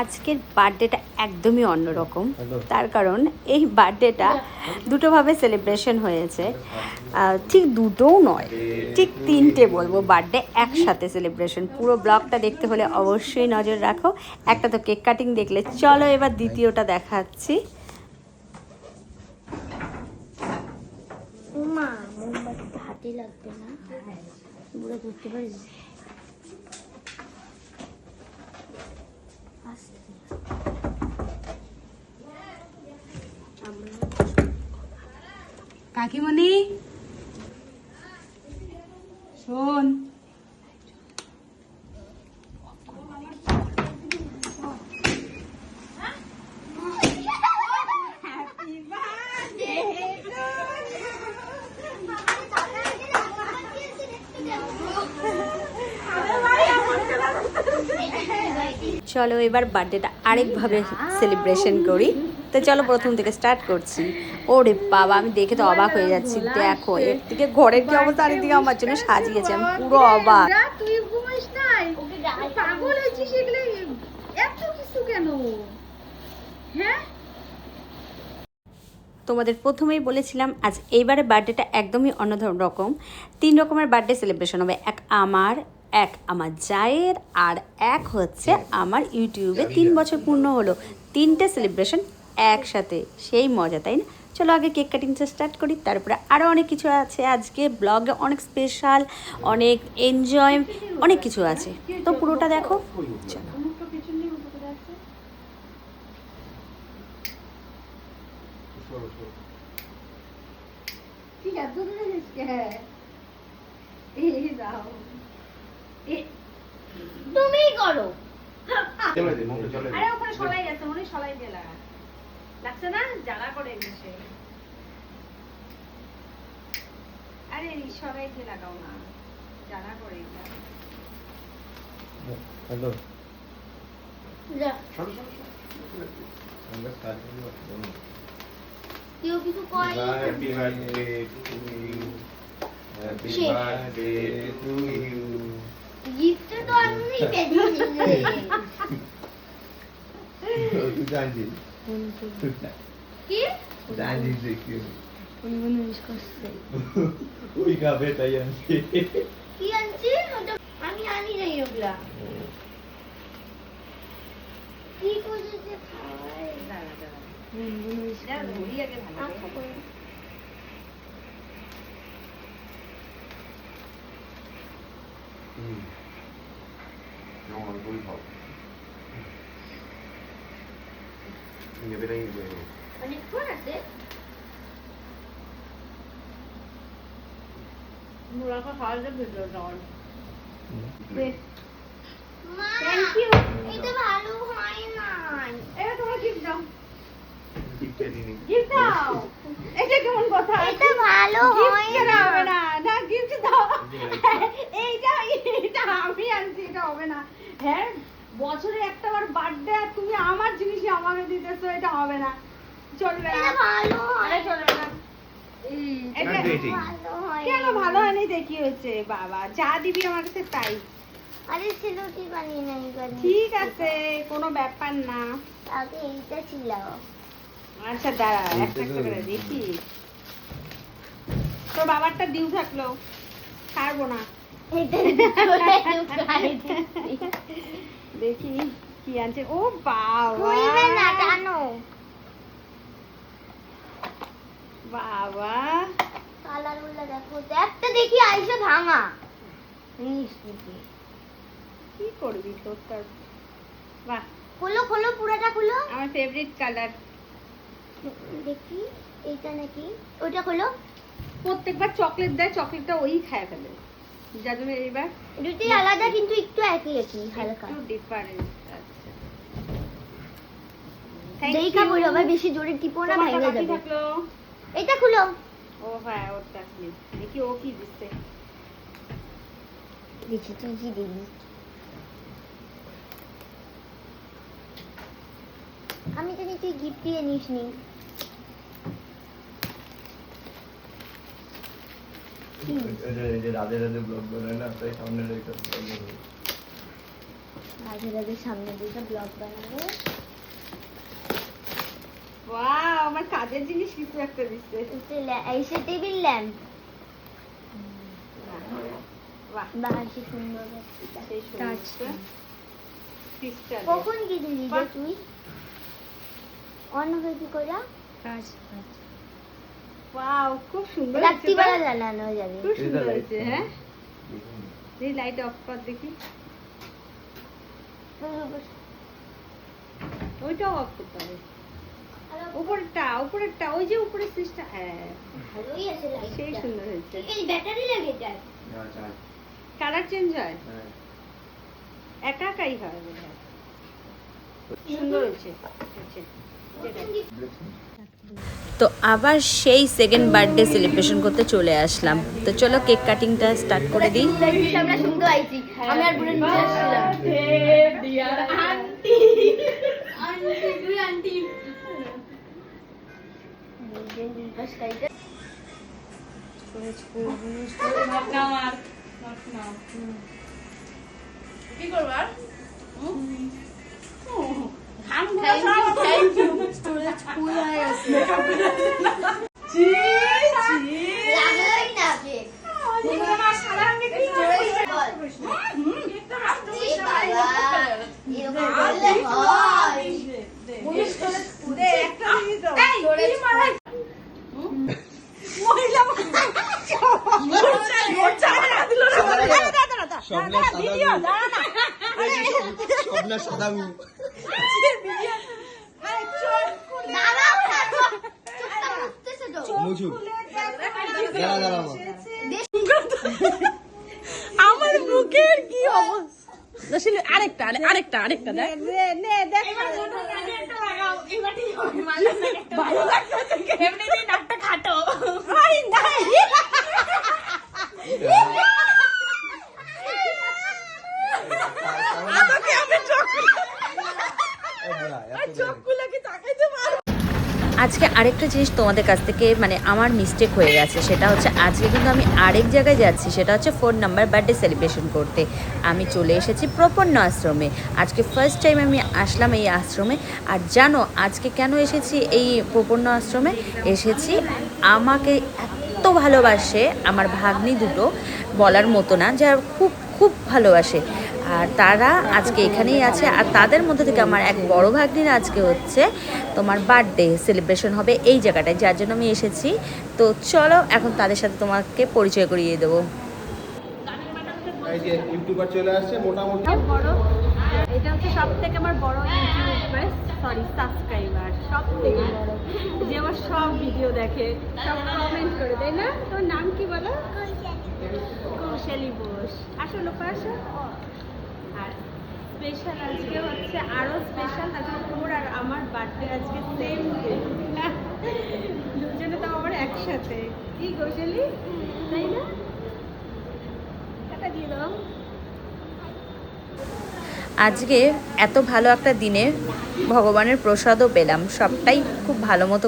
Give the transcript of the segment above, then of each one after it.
আজকের বার্থডেটা একদমই অন্যরকম। তার কারণ এই বার্থডেটা দুটোভাবে সেলিব্রেশন হয়েছে। ঠিক দুটোও নয়, ঠিক তিনটে বলবো বার্থডে একসাথে সেলিব্রেশন। পুরো ব্লগটা দেখতে হলে অবশ্যই নজর রাখো। একটা তো কেক কাটিং দেখলে, চলো এবার দ্বিতীয়টা দেখাচ্ছি। হাতে লাগবে না, পুরো ধরতে পারিস। কাকিমণি শোন, চলো এবার বার্থডেটা আরেকভাবে সেলিব্রেশন করি। তো চলো প্রথম থেকে স্টার্ট করছি। ওরে বাবা, আমি দেখে তো অবাক হয়ে যাচ্ছি। দেখো একদিকে ঘরের কি অবস্থা, আরেকদিকে আমার জন্য সাজিয়েছে, আমি পুরো অবাক। তুই ঘুমাস নাই, পাগল হয়েছিস এগুলো এত কিছু কেন? হ্যাঁ, তোমাদের প্রথমেই বলেছিলাম আজ এইবারে বার্থডেটা একদমই অন্য রকম। 3 রকমের বার্থডে সেলিব্রেশন হবে, এক আমার জায়ের, আর এক হচ্ছে আমার ইউটিউবে 3 বছর পূর্ণ হলো। 3টে সেলিব্রেশন একসাথে, সেই মজা, তাই না? চলো আগে কেক কাটিংটা স্টার্ট করি, তারপরে আরও অনেক কিছু আছে। আজকে ব্লগে অনেক স্পেশাল, অনেক এনজয়, অনেক কিছু আছে, তো পুরোটা দেখো। চলো। ঠিক আছে, তুমিই করো। আরে ওখানে সবাই আছে, মনে সবাই দিয়ে লাগছে না, জ্বালা করে এসে। আরে সবাই দিয়ে লাগাও না, জ্বালা করে। হ্যালো, কেউ কিছু করে happy birthday to you, happy birthday to you. Gift তো আমি পেয়েছি। তুই জানিস কি জানিস কি উনি মনে উইশ করছে। ওই খাবে তাই আনছি। কি আনছি ওটা আমি আনি নাই ওগুলা। কি করছিস যে খাওয়াই দাঁড়া দাঁড়া, মনে উইশ দাঁড়া ঘুরি আগে ভালো করে। আমার বই খাও নেবে নাই অনেকক্ষণ আছে। মুরাকা খাওয়া যাবে ভিডিও দাও। মা থ্যাংক ইউ। এটা ভালো হয় না। এটা তোমার গিফট দাও, টিকতে দিনি গিফট দাও। এটা কেমন কথা? এটা ভালো হয় গিফট না। হবে না, না গিফট দাও। এইটা এটা আমি আনছি, এটা হবে না। হ্যাঁ, বছরে একটা বার বার্থডে আর তুমি আমার জিনিসই আমাকে দিতেছো, এটা হবে না, চলবে না। এটা ভালো হয় আরে চলবে না। এটা ভালো হয় কেন ভালো হয়নি? দেখি হচ্ছে বাবা, যা দিবি আমার কাছে তাই। আরে ছিল কি বানিয়ে নাই বানিয়ে। ঠিক আছে, কোনো ব্যাপার না। আগে এইটা ছিল। আচ্ছা দাঁড়া, একটা একটা করে দেখি। তোর বাবারটা ডিউ থাকলো, ছাড়বো না। এটা দেখি কি আনছে। ও বাবা, খুলবে না টানো। বাবা, কালার গুলো দেখো, একটা দেখি আইসা ভাঙা। কি করবি তোর তার। বাহ, খোলো খোলো পুরোটা খোলো। আমার ফেভারিট কালার। দেখি এইটা নাকি ওটা খোলো। প্রত্যেকবার চকলেট দেয়, চকলেটটা ওই খায় ফেলে, যার জন্য এইবার দুটোই আলাদা কিন্তু একটু একই একই হালকা। একটু ডিফারেন্স আছে। দেখা বলো আবার বেশি জোরে টিপো না, ভেঙে যাবে। থাকলো। এটা খুলো। ও হ্যাঁ, ওটা কি দেখি, ও কি দিচ্ছে। দেখি তুই কি দিবি। আমি জানি তুই গিফট দিয়ে নিস নি। রাধে রাধে ব্লগ বানায় না, তাই সামনে রেখে মাঝে মাঝে সামনে দিকে ব্লগ বানাবো। ওয়াও, আমার কাজের জিনিস কিছু একটা দিচ্ছে। এইসে টেবিল ল্যাম্প। বাহ, বাহ কি সুন্দর সেই সুন্দর। পিকচার কখন গেছিলি রে তুই? অন্য কি কইরা? কাজ। ওয়াও, খুব সুন্দর হয়েছে। রাত্রিবেলা জ্বালানো যাবে। খুব সুন্দর হয়েছে। হ্যাঁ, এই লাইট অফ কর দেখি। ওইটাও অফ করতে হবে। উপরেরটা ওই যে উপরের সুইচটা। হ্যাঁ, ভালোই আছে লাইট। সেই সুন্দর হয়েছে। এই ব্যাটারি লাগে যায়। কালার চেঞ্জ হয়, একা একাই হয় বোধ হয়। সুন্দর হয়েছে। তো আবার সেই সেকেন্ড বার্থডে সেলিব্রেশন করতে চলে আসলাম। তো চলো কেক কাটিংটা স্টার্ট করে দিই। আমরা শুনতে আইছি। আমি আর বুড়ো নিচে আসছিলাম। ডিয়ার আন্টি, আন্টি তুই আন্টি। দিন পাস কাইতে। কি করবার? Thank you. স্টোরেজ ফুল হয়ে গেছে। লাগলোই না কেক। আমার বুকের কি অবস্থা! আরেকটা আরেকটা দেখ। ভালো লাগছে এমনিতেই নাকটা খাটো। আজকে আরেকটা জিনিস তোমাদের কাছ থেকে মানে আমার মিস্টেক হয়ে গেছে, সেটা হচ্ছে আজকে কিন্তু আমি আরেক জায়গায় যাচ্ছি, সেটা হচ্ছে 4 নাম্বার বার্থডে সেলিব্রেশন করতে। আমি চলে এসেছি প্রপন্ন আশ্রমে। আজকে ফার্স্ট টাইম আমি আসলাম এই আশ্রমে। আর জানো আজকে কেন এসেছি এই প্রপন্ন আশ্রমে? এসেছি, আমাকে এত ভালোবাসে আমার ভাগ্নি দুটো, বলার মতো না, যারা খুব খুব ভালোবাসে। আর তারা আজকে এখানেই আছে। আর তাদের মধ্যে থেকে আমার এক বড় ভাগ্নির আজকে হচ্ছে তোমার বার্থডে সেলিব্রেশন হবে এই জায়গাটায়, যার জন্য আমি এসেছি। তো চলো এখন তাদের সাথে তোমাকে পরিচয় করিয়ে দেবো। এই যে ইউটিউবার চলে আসছে মোটামুটি। বড়, এটা হচ্ছে সব থেকে আমার বড় ইউটিউবার, সরি সাবস্ক্রাইবার, সব থেকে বড়, যে আমার সব ভিডিও দেখে, সব কমেন্ট করে, তাই না? তোর নাম কি বলো? কৌশালী বোস। আসো লোক আসো। আর স্পেশাল আজকে হচ্ছে আরো স্পেশাল, তারপর তোর আর আমার বার্থডে আজকে সেম ডে, দুজনে তো আমার একসাথে। কি কৌশালী, তাই না? টাটা দিয়ে দাও। আজকে এত ভালো একটা দিনে ভগবানের প্রসাদও পেলাম, সবটাই খুব ভালো মতো।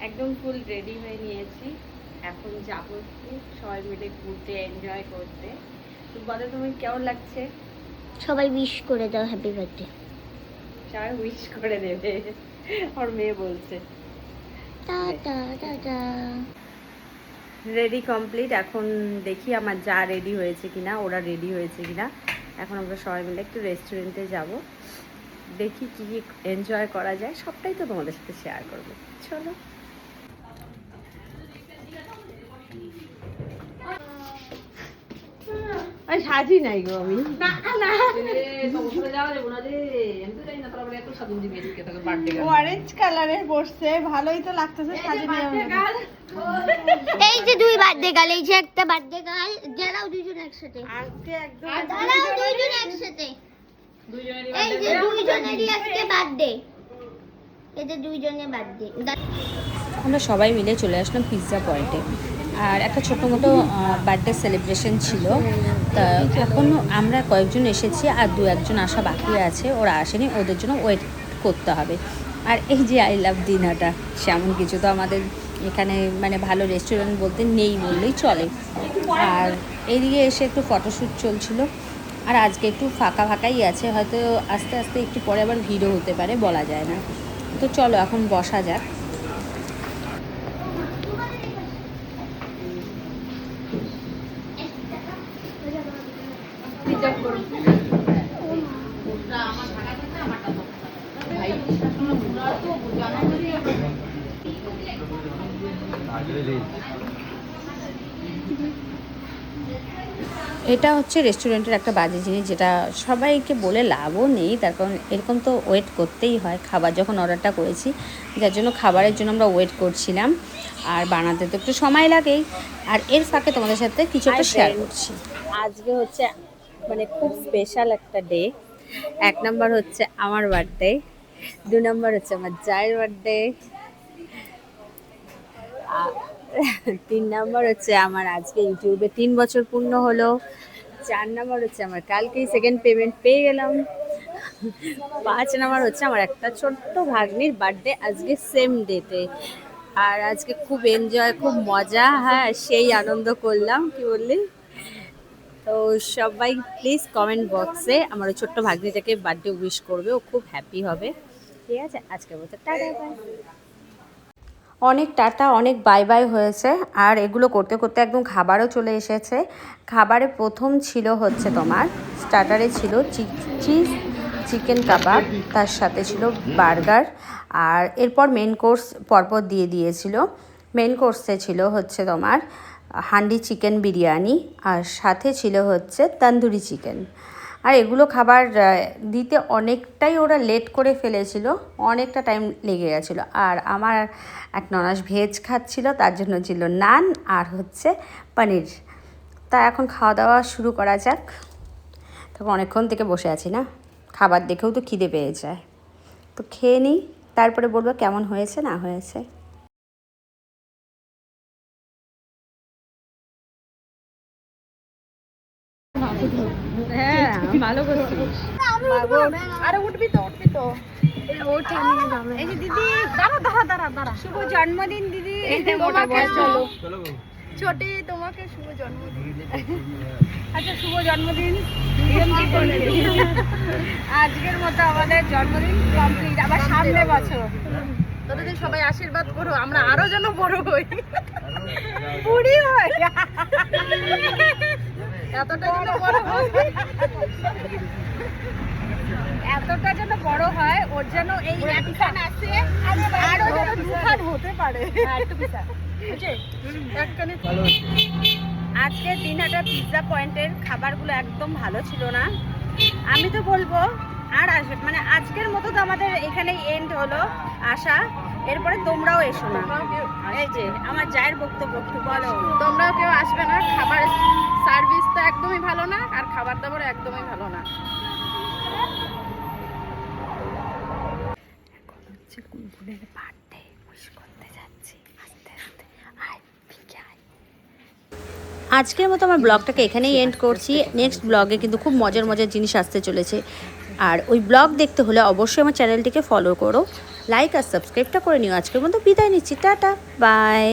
একদম ফুল রেডি হয়ে নিয়েছি, এখন যাবো সবাই মিলে ঘুরতে, এনজয় করতে। তো বলো তুমি কেমন লাগছে? সবাই উইশ করে দাও হ্যাপি বার্থডে। সবাই উইশ করে দেবে, ওর মেয়ে বলছে। Tata tata. Ready complete. এখন দেখি আমার যা রেডি হয়েছে কিনা, ওরা রেডি হয়েছে কিনা। এখন আমরা সবাই মিলে একটু রেস্টুরেন্টে যাব, দেখি কি কি এনজয় করা যায়, সবটাই তো তোমাদের সাথে শেয়ার করবো। চলো। সাজি নাই গো আমি। অরেঞ্জ কালারের পড়ছে, ভালোই তো লাগতেছে। এই যে দুই বার্থডে গার্ল, এই যে একটা বার্থডে গার্ল, দাঁড়াও দুইজন একসাথে। আজকে একদম দাঁড়াও দুইজন একসাথে। এই যে দুইজনেরই আজকে বার্থডে, এদের দুইজনের বার্থডে। আমরা সবাই মিলে চলে আসলাম পিৎজা পয়েন্টে। আর একটা ছোটো মোটো বার্থডে সেলিব্রেশন ছিল। তা এখন আমরা কয়েকজন এসেছি, আর 2-1জন আসা বাকি আছে, ওরা আসেনি, ওদের জন্য ওয়েট করতে হবে। আর এই যে আই লাভ দিনাটা, সেমন কিছু তো আমাদের এখানে মানে ভালো রেস্টুরেন্ট বলতে নেই বললেই চলে। আর এইদিকে এসে একটু ফটোশ্যুট চলছিল। আর আজকে একটু ফাঁকা ফাঁকাই আছে, হয়তো আস্তে আস্তে একটু পরে আবার ভিড়ও হতে পারে, বলা যায় না। তো চলো এখন বসা যাক। এটা হচ্ছে রেস্টুরেন্টের একটা বাজে জিনিস, যেটা সবাইকে বলে লাভও নেই, তার কারণ এরকম তো ওয়েট করতেই হয় খাবার যখন অর্ডারটা করেছি, যার জন্য খাবারের জন্য আমরা ওয়েট করছিলাম। আর বানাতে তো একটু সময় লাগেই। আর এর ফাঁকে তোমাদের সাথে কিছু একটা শেয়ার করছি। আজকে হচ্ছে মানে খুব স্পেশাল একটা ডে। 1 নম্বর হচ্ছে আমার বার্থডে, 2 নম্বর হচ্ছে আমার জায়ের বার্থডে, 3 নম্বর হচ্ছে আমার আজকে ইউটিউবে 3 বছর পূর্ণ হলো, 4 নম্বর হচ্ছে আমার কালকেই সেকেন্ড পেমেন্ট পেয়ে গেলাম, 5 নম্বর হচ্ছে আমার একটা ছোট্ট ভাগ্নির বার্থডে আজকে সেম ডেতে। আর আজকে খুব এনজয়, খুব মজা, হ্যাঁ সেই আনন্দ করলাম, কি বললি। তো সবাই প্লিজ কমেন্ট বক্সে আমার ওই ছোট্ট ভাগ্নিটাকে বার্থডে উইশ করবে, ও খুব হ্যাপি হবে। ঠিক আছে, আজকের মতো টাটা বাই। অনেক টাটা, অনেক বাই বাই হয়েছে। আর এগুলো করতে করতে একদম খাবারও চলে এসেছে। খাবারে প্রথম ছিল হচ্ছে তোমার স্টার্টারে ছিল চিজ চিকেন কাবাব, তার সাথে ছিল বার্গার, আর এরপর মেন কোর্স পরপর দিয়ে দিয়েছিল। মেন কোর্সে ছিল হচ্ছে তোমার হান্ডি চিকেন বিরিয়ানি, আর সাথে ছিল হচ্ছে তন্দুরি চিকেন। আর এগুলো খাবার দিতে অনেকটাই ওরা লেট করে ফেলেছিল, অনেকটা টাইম লেগে গেছিলো। আর আমার এক ননাস ভেজ খাচ্ছিল, তার জন্য ছিল নান আর হচ্ছে পনির। তা এখন খাওয়া দাওয়া শুরু করা যাক। তখন অনেকক্ষণ থেকে বসে আছি না, খাবার দেখেও তো খিদে পেয়ে যায়। তো খেয়ে নিই, তারপরে বলবো কেমন হয়েছে না হয়েছে। হ্যাঁ ভালো করছিস। আরে উঠবি তো এই যে দিদি, দাঁড়া শুভ জন্মদিন দিদি। তোমাকে চলো ছোটি, তোমাকে শুভ জন্মদিন। আচ্ছা শুভ জন্মদিন। আজকের মতো আমাদের জন্মদিন কমপ্লিট, আবার সামনে বছর তোদের সবাই আশীর্বাদ করো, আমরা আরো যেন বড় হই, বুড়ি হই, এতটা যেন বড় হয়, এতটা যেন বড় হয়, ওর যেন এই একখান আছে আরো যেন দুখান হতে পারে। একটু পিছা বুঝে একখানে। আজকে দিনহাটা পিৎজা পয়েন্টের খাবারগুলো একদম ভালো ছিল না। আমি তো বলবো আর আসবে, মানে আজকের মতো তো আমাদের এখানেই এন্ড হলো আসা। এরপরে তোমরাও এসো না, এই যে আমার জায়ের বক্তব্য বলো। তোমরাও কেউ আসবে না, খাবার সার্ভিস তো একদমই ভালো না, আর খাবার দাবার একদমই ভালো না। এখন হচ্ছে গুনগুনের বার্থডে উইশ করতে যাচ্ছি, আস্তে আস্তে আয় ভিজে আয়। আজকের মতো আমার ব্লগটাকে এখানেই এন্ড করছি। নেক্সট ব্লগে কিন্তু খুব মজার মজার জিনিস আসতে চলেছে। আর ওই ব্লগ দেখতে হলে অবশ্যই আমার চ্যানেলটিকে ফলো করো, লাইক আর সাবস্ক্রাইবটা করে নিও। আজকের মতো বিদায় নিচ্ছি, টাটা বাই।